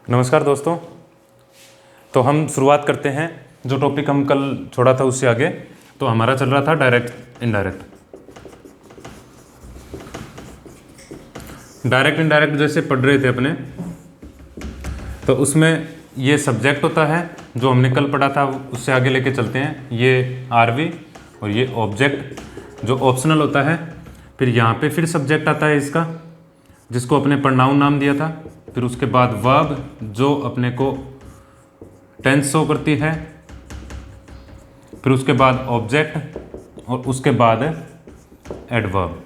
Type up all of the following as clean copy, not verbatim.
नमस्कार दोस्तों। तो हम शुरुआत करते हैं। जो टॉपिक हम कल छोड़ा था उससे आगे। तो हमारा चल रहा था डायरेक्ट इनडायरेक्ट। डायरेक्ट इनडायरेक्ट जैसे पढ़ रहे थे अपने, तो उसमें ये सब्जेक्ट होता है जो हमने कल पढ़ा था, उससे आगे लेके चलते हैं। ये आरवी और ये ऑब्जेक्ट जो ऑप्शनल होता है। फिर यहाँ पे फिर सब्जेक्ट आता है इसका, जिसको अपने प्रोनाउन नाम दिया था। फिर उसके बाद वर्ब जो अपने को टेंस शो करती है। फिर उसके बाद ऑब्जेक्ट और उसके बाद एडवर्ब।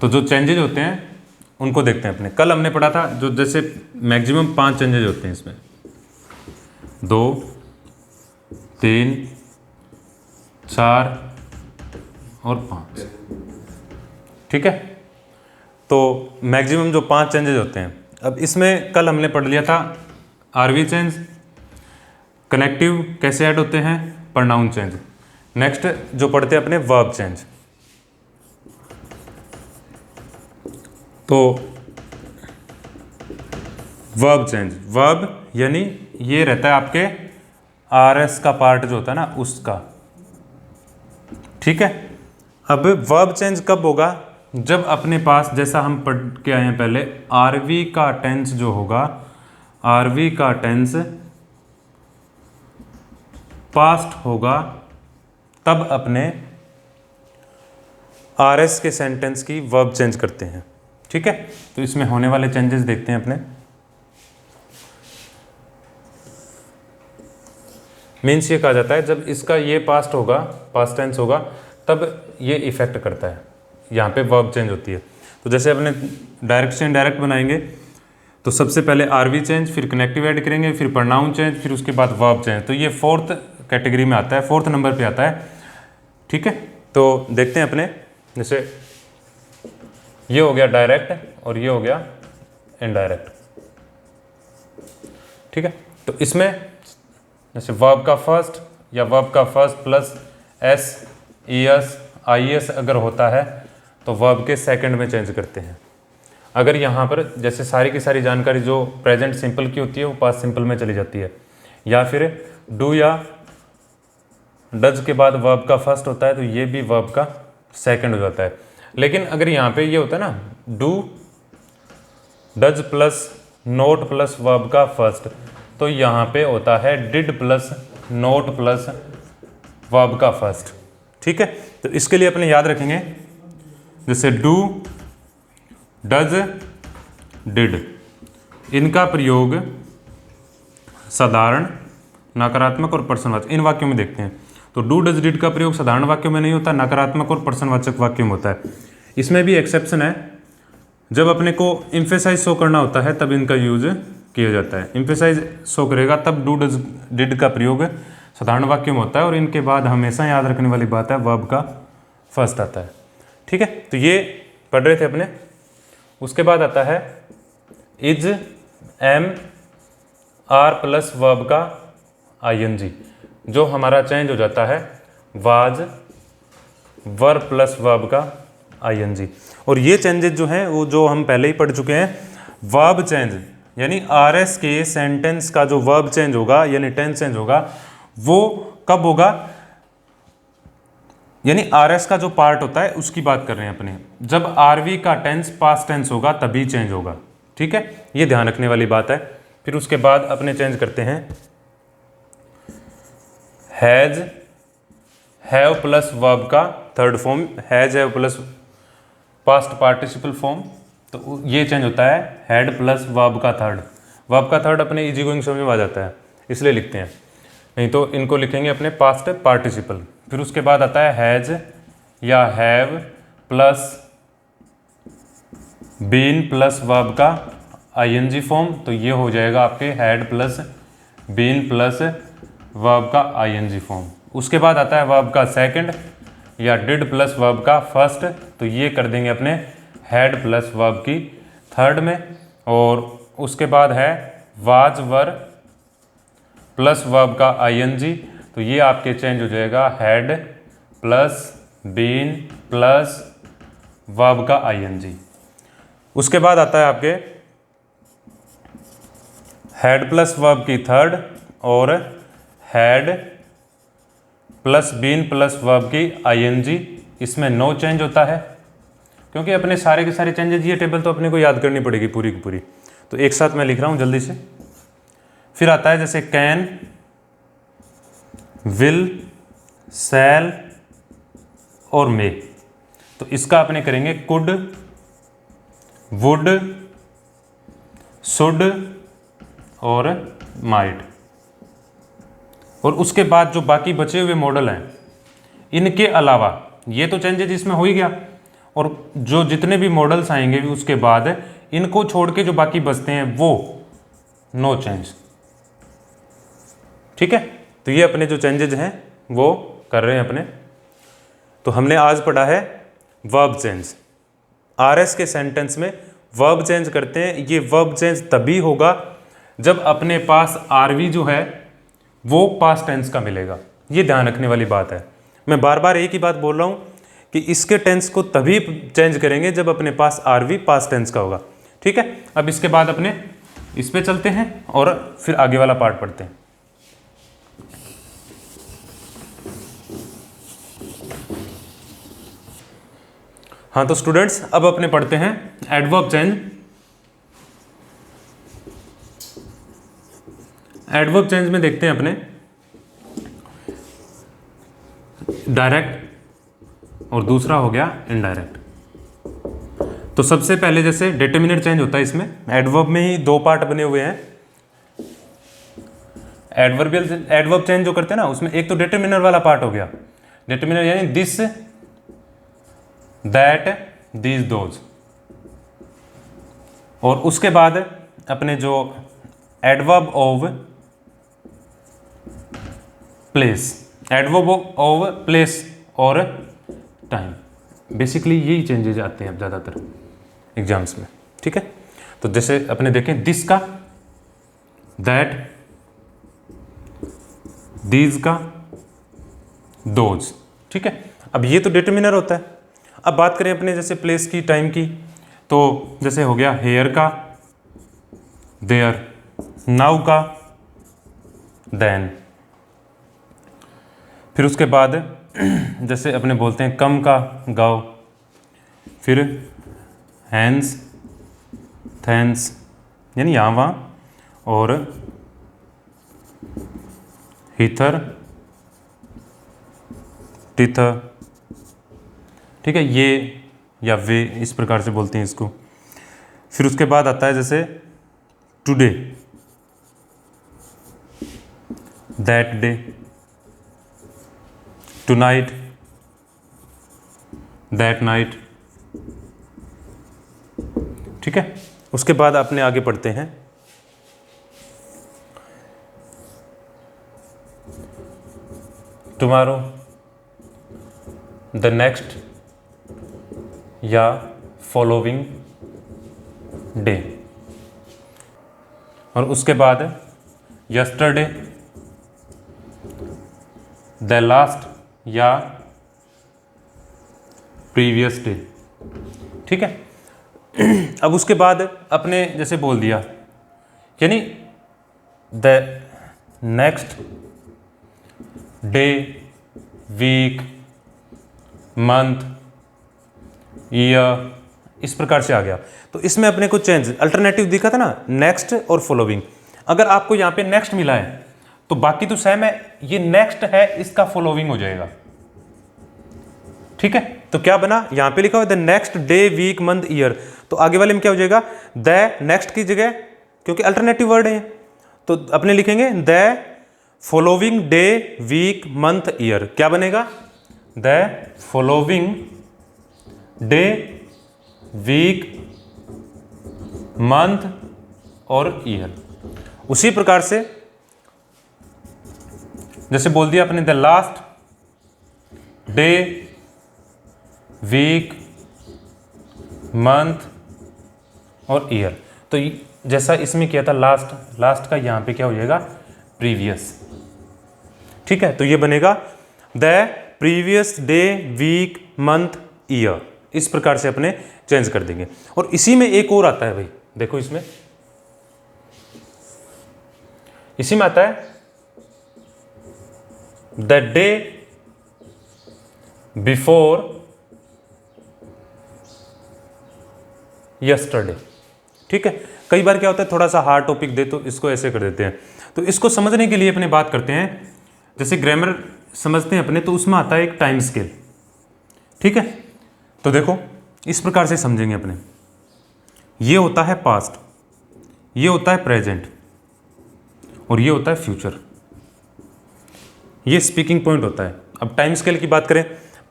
तो जो चेंजेज होते हैं उनको देखते हैं अपने। कल हमने पढ़ा था जो जैसे मैक्सिमम 5 चेंजेज होते हैं इसमें, 2, 3, 4 और 5। ठीक है। तो मैक्सिमम जो 5 चेंजेज होते हैं। अब इसमें कल हमने पढ़ लिया था आरवी चेंज, कनेक्टिव कैसे ऐड होते हैं, प्रोनाउन चेंज। नेक्स्ट जो पढ़ते हैं अपने वर्ब चेंज। तो वर्ब चेंज, वर्ब यानी ये रहता है आपके आरएस का पार्ट जो होता है ना उसका। ठीक है। अब वर्ब चेंज कब होगा? जब अपने पास, जैसा हम पढ़ के आए हैं पहले, आरवी का टेंस जो होगा, आरवी का टेंस पास्ट होगा, तब अपने आरएस के सेंटेंस की वर्ब चेंज करते हैं। ठीक है। तो इसमें होने वाले चेंजेस देखते हैं अपने। मीन्स ये कहा जाता है जब इसका ये पास्ट होगा, पास्ट टेंस होगा, तब ये इफेक्ट करता है, यहाँ पे वर्ब चेंज होती है। तो जैसे अपने डायरेक्ट से इनडायरेक्ट बनाएंगे, तो सबसे पहले आरवी चेंज, फिर कनेक्टिव ऐड करेंगे, फिर प्रोनाउन चेंज, फिर उसके बाद वर्ब चेंज। तो ये 4th कैटेगरी में आता है, 4th नंबर पे आता है। ठीक है। तो देखते हैं अपने, जैसे ये हो गया डायरेक्ट और ये हो गया इनडायरेक्ट। ठीक है। तो इसमें जैसे वर्ब का फर्स्ट या वर्ब का first plus S, E S, I S अगर होता है तो वर्ब के सेकंड में चेंज करते हैं। अगर यहाँ पर जैसे सारी की सारी जानकारी जो प्रेजेंट सिंपल की होती है वो पास्ट सिंपल में चली जाती है, या फिर डू या डज के बाद वर्ब का फर्स्ट होता है तो ये भी वर्ब का सेकंड हो जाता है। लेकिन अगर यहाँ पे ये होता है ना do does plus note plus verb का फर्स्ट, तो यहाँ पे होता है did plus note plus verb का फर्स्ट। ठीक है। तो इसके लिए अपने याद रखेंगे, जैसे डू, डज, डिड, इनका प्रयोग साधारण, नकारात्मक और प्रश्नवाचक इन वाक्यों में देखते हैं। तो डू डज डिड का प्रयोग साधारण वाक्यों में नहीं होता, नकारात्मक और प्रश्नवाचक वाक्यों में होता है। इसमें भी एक्सेप्शन है, जब अपने को एम्फेसाइज शो करना होता है तब इनका यूज किया जाता है। एम्फेसाइज शो करेगा तब डू डज डिड का प्रयोग साधारण वाक्यों में होता है, और इनके बाद हमेशा याद रखने वाली बात है वर्ब का फर्स्ट आता है। ठीक है। तो ये पढ़ रहे थे अपने। उसके बाद आता है is, am, are plus verb का आईएनजी, जो हमारा चेंज हो जाता है वाज, वर प्लस वर्ब का आईएनजी। और ये चेंजेस जो हैं वो जो हम पहले ही पढ़ चुके हैं। वर्ब चेंज यानी आरएस के सेंटेंस का जो वर्ब चेंज होगा यानी टेंस चेंज होगा, वो कब होगा? यानी आरएस का जो पार्ट होता है उसकी बात कर रहे हैं अपने। जब आरवी का टेंस पास्ट टेंस होगा तभी चेंज होगा। ठीक है। ये ध्यान रखने वाली बात है। फिर उसके बाद अपने चेंज करते हैं हैज, हैव प्लस वर्ब का third form, has have plus past participle form. तो ये चेंज होता है हैड प्लस वर्ब का थर्ड। वर्ब का थर्ड अपने इजी गोइंग समझ में आ जाता है, इसलिए लिखते हैं, नहीं तो इनको लिखेंगे अपने पास्ट पार्टिसिपल। फिर उसके बाद आता है हैज या have plus been plus verb का आईएनजी फॉर्म। तो ये हो जाएगा आपके had plus been plus verb का आईएनजी फॉर्म। उसके बाद आता है वर्ब का सेकंड या डिड प्लस वर्ब का फर्स्ट। तो ये कर देंगे अपने हैड प्लस वर्ब की थर्ड में। और उसके बाद है वाज, वर प्लस वर्ब का आईएनजी। तो ये आपके चेंज हो जाएगा had plus been plus verb का आईएनजी। उसके बाद आता है आपके हैड प्लस वर्ब की थर्ड और had plus been plus verb की आईएनजी, इसमें नो चेंज होता है क्योंकि अपने सारे के सारे चेंजेस, ये टेबल तो अपने को याद करनी पड़ेगी पूरी की पूरी। तो एक साथ मैं लिख रहा हूँ जल्दी से। फिर आता है जैसे कैन, विल, शैल और मे। तो इसका अपने करेंगे कुड, वुड, शुड और माइट। और उसके बाद जो बाकी बचे हुए मॉडल हैं, इनके अलावा ये तो चेंजेस इसमें हो ही गया, और जो जितने भी मॉडल्स आएंगे उसके बाद इनको छोड़ के जो बाकी बचते हैं वो नो चेंज। ठीक है, तो ये अपने जो चेंजेज हैं वो कर रहे हैं अपने। तो हमने आज पढ़ा है वर्ब चेंज। आरएस के सेंटेंस में वर्ब चेंज करते हैं। ये वर्ब चेंज तभी होगा जब अपने पास आरवी जो है वो पास्ट टेंस का मिलेगा। ये ध्यान रखने वाली बात है। मैं बार बार एक ही बात बोल रहा हूँ कि इसके टेंस को तभी चेंज करेंगे जब अपने पास आरवी पास्ट टेंस का होगा। ठीक है, अब इसके बाद अपने इस पे चलते हैं और फिर आगे वाला पार्ट पढ़ते हैं। हाँ तो स्टूडेंट्स, अब अपने पढ़ते हैं एडवर्ब चेंज। एडवर्ब चेंज में देखते हैं अपने डायरेक्ट और दूसरा हो गया इनडायरेक्ट। तो सबसे पहले जैसे डिटरमिनर चेंज होता है, इसमें एडवर्ब में ही दो पार्ट बने हुए हैं। एडवर्ब चेंज जो करते हैं ना, उसमें एक तो डिटरमिनर वाला पार्ट हो गया। डिटरमिनर यानी दिस, दैट, दीज, दोज। और उसके बाद अपने जो adverb of place, adverb of place और टाइम, बेसिकली यही चेंजेज आते हैं अब ज़्यादातर एग्जाम्स में। ठीक है, तो जैसे अपने देखें दिस का, दैट, दीज का, दोज। ठीक है, अब ये तो डिटरमिनर होता है। अब बात करें अपने जैसे प्लेस की, टाइम की, तो जैसे हो गया हेयर का, देयर, नाउ का, देन। फिर उसके बाद जैसे अपने बोलते हैं कम का, गाओ। फिर हैंड्स, थैंक्स यानी यहाँ वहाँ, और हीथर, टीथर। ठीक है, ये या वे, इस प्रकार से बोलते हैं इसको। फिर उसके बाद आता है जैसे today, that day, tonight, that night. ठीक है, उसके बाद अपने आगे पढ़ते हैं टुमारो, द नेक्स्ट या फॉलोइंग डे। और उसके बाद यस्टरडे, द लास्ट या प्रीवियस डे। ठीक है, अब उसके बाद अपने जैसे बोल दिया, यानी the next day, week, month, year, इस प्रकार से आ गया। तो इसमें अपने को चेंज अल्टरनेटिव दिखा था ना, नेक्स्ट और फॉलोइंग। अगर आपको यहाँ पे नेक्स्ट मिला है तो बाकी तो सेम है, ये नेक्स्ट है, इसका फॉलोइंग हो जाएगा। ठीक है, तो क्या बना, यहाँ पे लिखा हुआ the next day, week, month, year. तो आगे वाले में क्या हो जाएगा, द नेक्स्ट की जगह, क्योंकि अल्टरनेटिव वर्ड है, तो अपने लिखेंगे the following day, week, month, year. क्या बनेगा, the following day, week, month और ईयर। उसी प्रकार से जैसे बोल दिया अपने the last day, week, month और ईयर। तो जैसा इसमें किया था लास्ट, लास्ट का यहाँ पे क्या हो जाएगा, प्रीवियस। ठीक है, तो ये बनेगा the previous day, week, month, year. इस प्रकार से अपने चेंज कर देंगे। और इसी में एक और आता है भाई, देखो इसमें इसी में आता है द डे बिफोर यस्टरडे। ठीक है, कई बार क्या होता है थोड़ा सा हार्ड टॉपिक दे तो इसको ऐसे कर देते हैं। तो इसको समझने के लिए अपने बात करते हैं, जैसे ग्रामर समझते हैं अपने तो उसमें आता है एक टाइम स्केल। ठीक है, तो देखो इस प्रकार से समझेंगे अपने, ये होता है पास्ट, ये होता है प्रेजेंट और ये होता है फ्यूचर। ये स्पीकिंग पॉइंट होता है। अब टाइम स्केल की बात करें,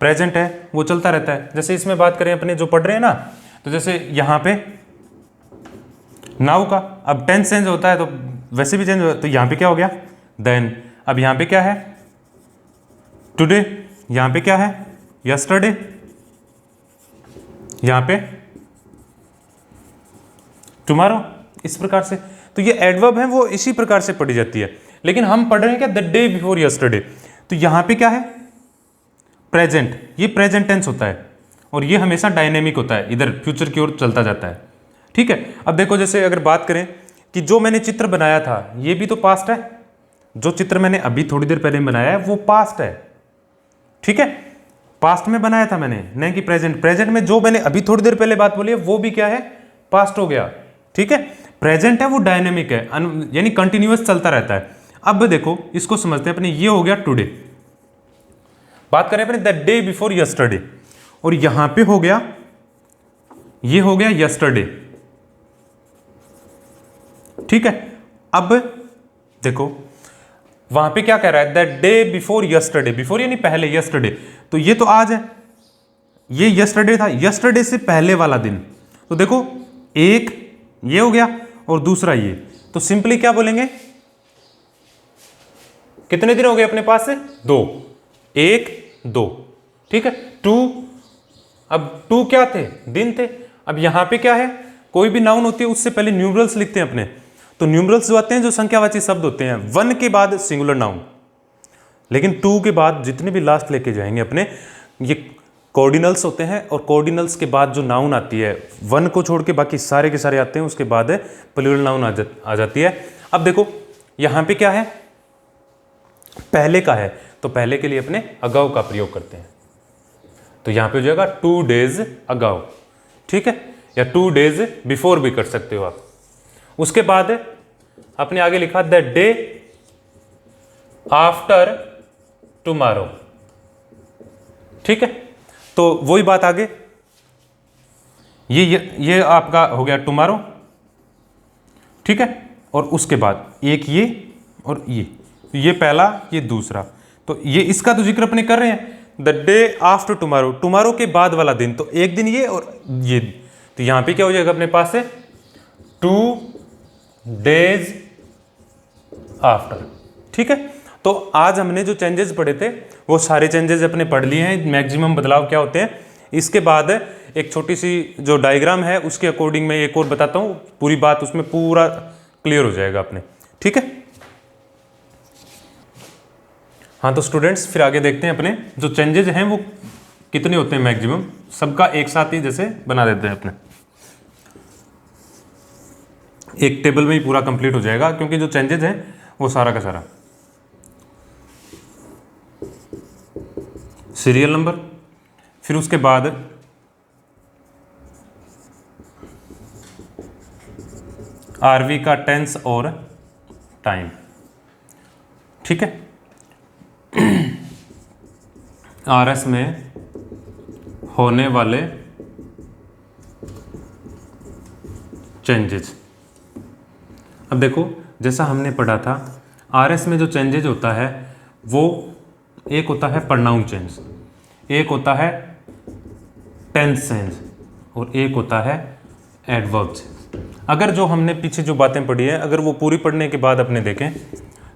प्रेजेंट है वो चलता रहता है। जैसे इसमें बात करें अपने जो पढ़ रहे हैं ना, तो जैसे यहाँ पे नाउ का अब टेंस चेंज होता है तो वैसे भी चेंज होता है, तो यहाँ पे क्या हो गया देन। अब यहाँ पे क्या है टुडे, यहाँ पे क्या है यस्टरडे, यहाँ पे टुमारो। इस प्रकार से तो ये एडवर्ब है वो इसी प्रकार से पढ़ी जाती है। लेकिन हम पढ़ रहे हैं क्या द डे बिफोर यस्टरडे, तो यहाँ पे क्या है प्रेजेंट, ये प्रेजेंट टेंस होता है और ये हमेशा डायनेमिक होता है, इधर फ्यूचर की ओर चलता जाता है। ठीक है, अब देखो जैसे अगर बात करें कि जो मैंने चित्र बनाया था ये भी तो पास्ट है, जो चित्र मैंने अभी थोड़ी देर पहले बनाया है वो पास्ट है। ठीक है, पास्ट में बनाया था मैंने, नहीं कि प्रेजेंट। प्रेजेंट में जो मैंने अभी थोड़ी देर पहले बात बोली है वो भी क्या है पास्ट हो गया। ठीक है, प्रेजेंट है वो डायनेमिक है, यानी कंटिन्यूअस चलता रहता है। अब देखो इसको समझते हैं अपने, ये हो गया टुडे, बात करें अपने द डे बिफोर यस्टरडे, और यहां पे हो गया ये हो गया यस्टरडे। ठीक है, अब देखो वहां पे क्या कह रहा है the day before yesterday, before यानी पहले, यस्टरडे तो ये तो आज है, ये यस्टरडे था, यस्टरडे से पहले वाला दिन। तो देखो एक ये हो गया और दूसरा ये, तो सिंपली क्या बोलेंगे कितने दिन हो गए अपने पास से दो, एक दो। ठीक है, टू, अब टू क्या थे दिन थे। अब यहां पे क्या है कोई भी नाउन होती है उससे पहले न्यूमरल्स लिखते हैं अपने, तो न्यूमरल्स जो आते हैं जो संख्यावाची शब्द होते हैं, वन के बाद सिंगुलर नाउन, लेकिन टू के बाद जितने भी लास्ट लेके जाएंगे अपने ये कोऑर्डिनल्स होते हैं, और कोऑर्डिनल्स के बाद जो नाउन आती है वन को छोड़ के बाकी सारे के सारे आते हैं, उसके बाद प्लूरल नाउन आ जाती है। अब देखो यहां पे क्या है पहले का है, तो पहले के लिए अपने अगाउ का प्रयोग करते हैं, तो यहां पे हो जाएगा 2 days अगाउ। ठीक है, या 2 days बिफोर भी कर सकते हो आप। उसके बाद अपने आगे लिखा द डे आफ्टर टुमारो। ठीक है, तो वही बात आगे, ये आपका हो गया टुमारो। ठीक है, और उसके बाद एक ये और ये पहला ये दूसरा, तो ये इसका तो जिक्र अपने कर रहे हैं the day after tomorrow, tomorrow के बाद वाला दिन, तो एक दिन ये और ये, तो यहां पे क्या हो जाएगा अपने पास से 2 days आफ्टर। ठीक है, तो आज हमने जो चेंजेस पढ़े थे वो सारे चेंजेस अपने पढ़ लिए हैं, मैक्सिमम बदलाव क्या होते हैं। इसके बाद एक छोटी सी जो डायग्राम है उसके अकॉर्डिंग मैं एक और बताता हूं, पूरी बात उसमें पूरा क्लियर हो जाएगा अपने। ठीक है, हाँ तो स्टूडेंट्स फिर आगे देखते हैं अपने जो चेंजेस हैं वो कितने होते हैं मैक्सिमम, सबका एक साथ ही जैसे बना देते हैं अपने, एक टेबल में ही पूरा कंप्लीट हो जाएगा, क्योंकि जो चेंजेस हैं वो सारा का सारा सीरियल नंबर, फिर उसके बाद आरवी का टेंस और टाइम। ठीक है, आरएस में होने वाले चेंजेस। अब देखो जैसा हमने पढ़ा था आरएस में जो चेंजेज होता है वो एक होता है प्रोनाउन चेंज, एक होता है टेंस चेंज और एक होता है एडवर्ब चेंज। अगर जो हमने पीछे जो बातें पढ़ी है अगर वो पूरी पढ़ने के बाद अपने देखें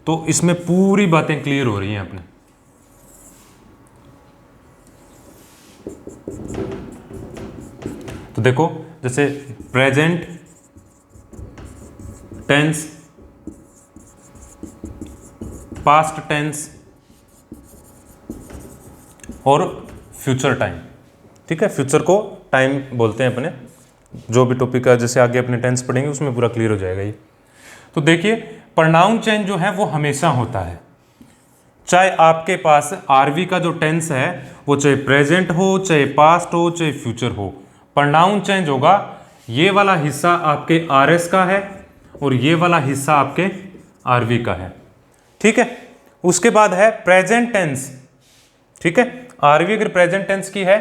तो इसमें पूरी बातें क्लियर हो रही हैं अपने। तो देखो जैसे प्रेजेंट टेंस, पास्ट टेंस और फ्यूचर टाइम। ठीक है, फ्यूचर को टाइम बोलते हैं अपने, जो भी टॉपिक का जैसे आगे अपने टेंस पढ़ेंगे उसमें पूरा क्लियर हो जाएगा ये। तो देखिए प्रोनाउन चेंज जो है वो हमेशा होता है, चाहे आपके पास आरवी का जो टेंस है वो चाहे प्रेजेंट हो, चाहे पास्ट हो, चाहे फ्यूचर हो, प्रोनाउन चेंज होगा। ये वाला हिस्सा आपके आरएस का है और ये वाला हिस्सा आपके आरवी का है, ठीक है। उसके बाद है प्रेजेंट टेंस, ठीक है। आरवी अगर प्रेजेंट टेंस की है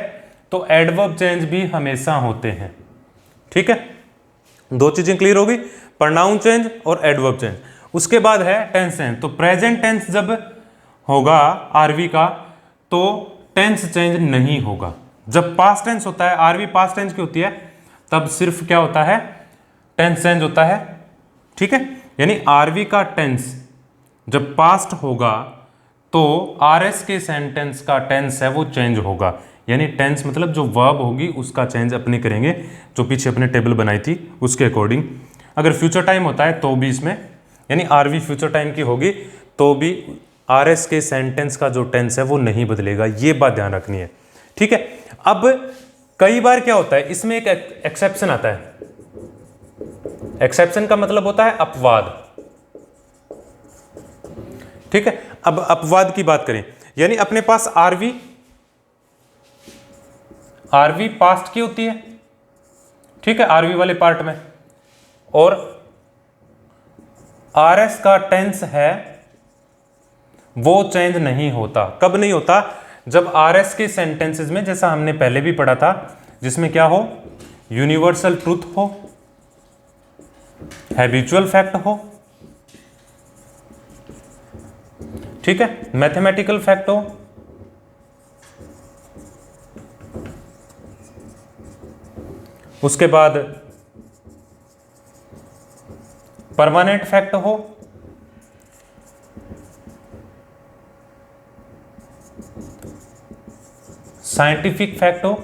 तो एडवर्ब चेंज भी हमेशा होते हैं, ठीक है। दो चीजें क्लियर होगी, प्रोनाउन चेंज और एडवर्ब चेंज। उसके बाद है टेंस चेंज। तो प्रेजेंट टेंस जब होगा आरवी का तो टेंस चेंज नहीं होगा। जब पास्ट टेंस होता है, आरवी पास्ट टेंस की होती है, तब सिर्फ क्या होता है, टेंस चेंज होता है, ठीक है। यानी आरवी का टेंस जब पास्ट होगा तो आरएस के सेंटेंस का टेंस है वो चेंज होगा। यानी टेंस मतलब जो वर्ब होगी उसका चेंज अपने करेंगे, जो पीछे अपने टेबल बनाई थी उसके अकॉर्डिंग। अगर फ्यूचर टाइम होता है तो भी इसमें, यानी आरवी फ्यूचर टाइम की होगी तो भी आरएस के सेंटेंस का जो टेंस है वो नहीं बदलेगा, ये बात ध्यान रखनी है, ठीक है। अब कई बार क्या होता है, इसमें एक एक्सेप्शन आता है। एक्सेप्शन का मतलब होता है अपवाद, ठीक है। अब अपवाद की बात करें, यानी अपने पास आरवी पास्ट की होती है, ठीक है, आरवी वाले पार्ट में, और आरएस का टेंस है वो चेंज नहीं होता। कब नहीं होता, जब आरएस के सेंटेंसेस में, जैसा हमने पहले भी पढ़ा था, जिसमें क्या हो, यूनिवर्सल ट्रूथ हो, हैबिचुअल फैक्ट हो, ठीक है, मैथमेटिकल फैक्ट हो, उसके बाद परमानेंट फैक्ट हो, साइंटिफिक फैक्ट हो।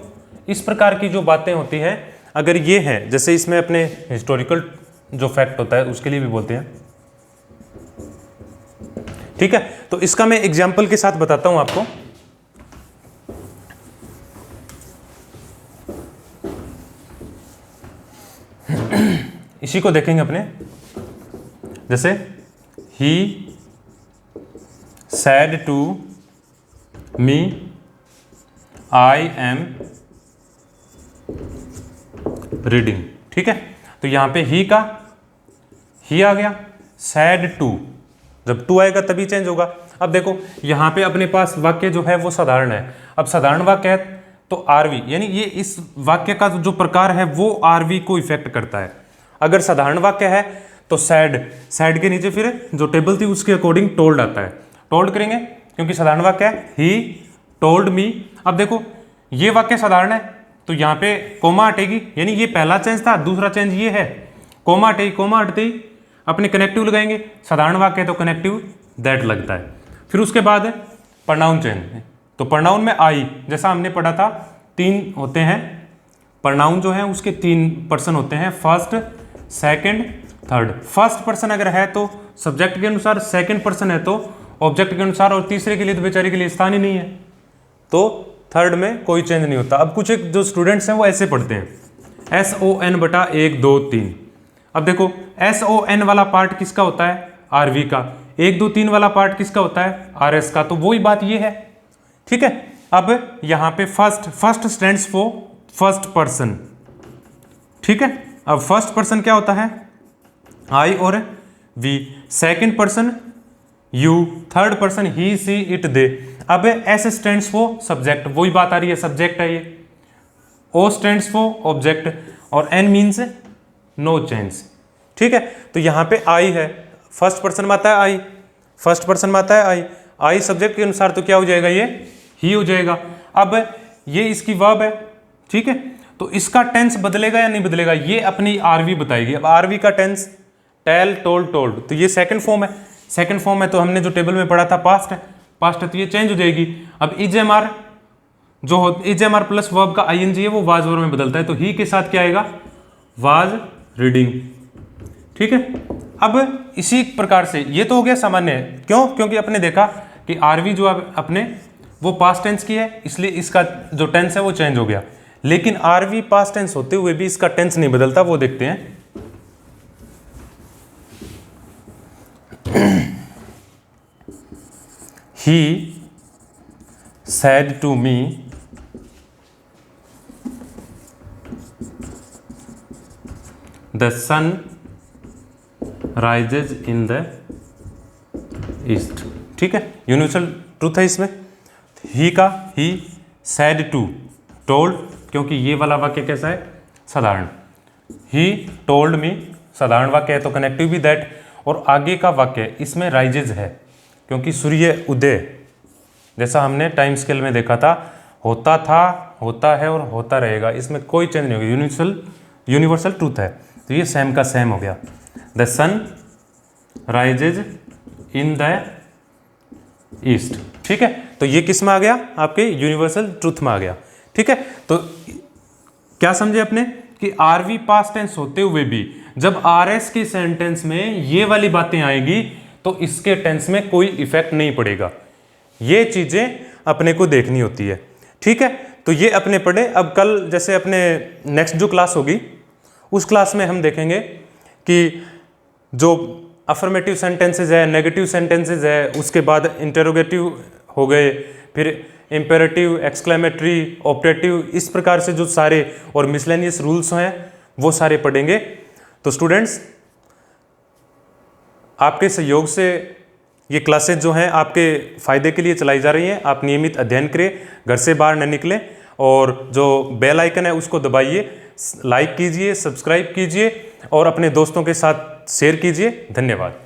इस प्रकार की जो बातें होती हैं, अगर ये हैं, जैसे इसमें अपने हिस्टोरिकल जो फैक्ट होता है उसके लिए भी बोलते हैं, ठीक है। तो इसका मैं एग्जाम्पल के साथ बताता हूं आपको। इसी को देखेंगे अपने, जैसे ही said to me I am reading, ठीक है। तो यहां पे ही का ही आ गया, सैड टू, जब टू आएगा तभी चेंज होगा। अब देखो यहां पे अपने पास वाक्य जो है वो साधारण है। अब साधारण वाक्य है तो आरवी, यानी ये इस वाक्य का जो प्रकार है वो आरवी को इफेक्ट करता है। अगर साधारण वाक्य है तो सैड के नीचे फिर जो टेबल थी उसके अकॉर्डिंग टोल्ड आता है, टोल्ड करेंगे क्योंकि साधारण वाक्य है, ही टोल्ड मी। अब देखो ये वाक्य साधारण है तो यहाँ पे कोमा हटेगी, यानी ये पहला चेंज था, दूसरा चेंज ये है, कोमा हटेगी, कोमा हटते ही अपने कनेक्टिव लगाएंगे, साधारण वाक्य है तो कनेक्टिव दैट लगता है। फिर उसके बाद है प्रोनाउन चेंज। तो प्रोनाउन में आई, जैसा हमने पढ़ा था, 3 होते हैं प्रोनाउन जो है उसके 3 पर्सन होते हैं, first, second, third. First person अगर है तो सब्जेक्ट के अनुसार, सेकंड पर्सन है तो ऑब्जेक्ट के अनुसार, और तीसरे के लिए तो बेचारे के लिए स्थान ही नहीं है, तो थर्ड में कोई चेंज नहीं होता। अब कुछ एक जो स्टूडेंट्स हैं वो ऐसे पढ़ते हैं, SON/1 2 3। अब देखो SON वाला पार्ट किसका होता है, आरवी का, 1 2 3 वाला पार्ट किसका होता है, आरएस का। तो वही बात ये है, ठीक है। अब यहाँ पे first stands for first person, ठीक है। अब फर्स्ट पर्सन क्या होता है, आई और we, second person you, third person he she it they. अब एस स्टैंड्स फॉर सब्जेक्ट, वही बात आ रही है, सब्जेक्ट है ये। ओ स्टैंड्स फॉर ऑब्जेक्ट, और एन मीन्स नो चेंज, ठीक है। तो यहाँ पे आई है, फर्स्ट पर्सन में आता है आई, फर्स्ट पर्सन में आता है आई, आई सब्जेक्ट के अनुसार तो क्या हो जाएगा, ये ही हो जाएगा। अब ये इसकी वर्ब है, ठीक है। तो इसका टेंस बदलेगा या नहीं बदलेगा, ये अपनी आरवी बताएगी। अब आरवी का टेंस टेल, टोल्ड, टोल्ड, तो ये सेकंड फॉर्म है, सेकंड फॉर्म है तो हमने जो टेबल में पढ़ा था पास्ट है, पास्ट है तो ये चेंज हो जाएगी। अब इजएमआर जो हो, इजएमआर प्लस वर्ब का आईएनजी है वो वाज वर्ब में बदलता है, तो ही के साथ क्या आएगा, वाज रीडिंग, ठीक है। अब इसी प्रकार से ये तो हो गया सामान्य, क्यों, क्योंकि अपने देखा कि आरवी जो अपने वो पास्ट टेंस की है, इसलिए इसका जो टेंस है वो चेंज हो गया। लेकिन आरवी पास्ट टेंस होते हुए भी इसका टेंस नहीं बदलता, वो देखते हैं। he said to me the sun rises in the east। ठीक है, यूनिवर्सल ट्रूथ है इसमें। ही का ही, सैड टू, टोल्ड, क्योंकि ये वाला वाक्य कैसा है, साधारण। ही टोल्ड मी साधारण वाक्य है तो कनेक्टिव भी दैट, और आगे का वाक्य इसमें राइजेज है क्योंकि सूर्य उदय, जैसा हमने टाइम स्केल में देखा था, होता था, होता है और होता रहेगा, इसमें कोई चेंज नहीं होगा, यूनिवर्सल ट्रूथ है। तो ये सेम का सेम हो गया। The sun rises in the east. ठीक है, तो ये किस में आ गया, आपके यूनिवर्सल ट्रूथ में आ गया। ठीक है, तो क्या समझे अपने कि आरवी पास्ट टेंस होते हुए भी जब आरएस के सेंटेंस में ये वाली बातें आएगी तो इसके टेंस में कोई इफेक्ट नहीं पड़ेगा। ये चीजें अपने को देखनी होती है। ठीक है, तो ये अपने पढ़े। अब कल जैसे अपने नेक्स्ट जो क्लास होगी उस क्लास में हम देखेंगे कि जो अफर्मेटिव सेंटेंसेज है, नेगेटिव सेंटेंसेज है, उसके बाद इंटेरोगेटिव हो गए, फिर इंपेरेटिव, एक्सक्लेमेटरी, ऑपरेटिव, इस प्रकार से जो सारे और मिसलेनियस रूल्स हैं वो सारे पढ़ेंगे। तो स्टूडेंट्स, आपके सहयोग से ये क्लासेज जो हैं आपके फ़ायदे के लिए चलाई जा रही हैं। आप नियमित अध्ययन करें, घर से बाहर न निकलें, और जो बेल आइकन है उसको दबाइए, लाइक कीजिए, सब्सक्राइब कीजिए और अपने दोस्तों के साथ शेयर कीजिए। धन्यवाद।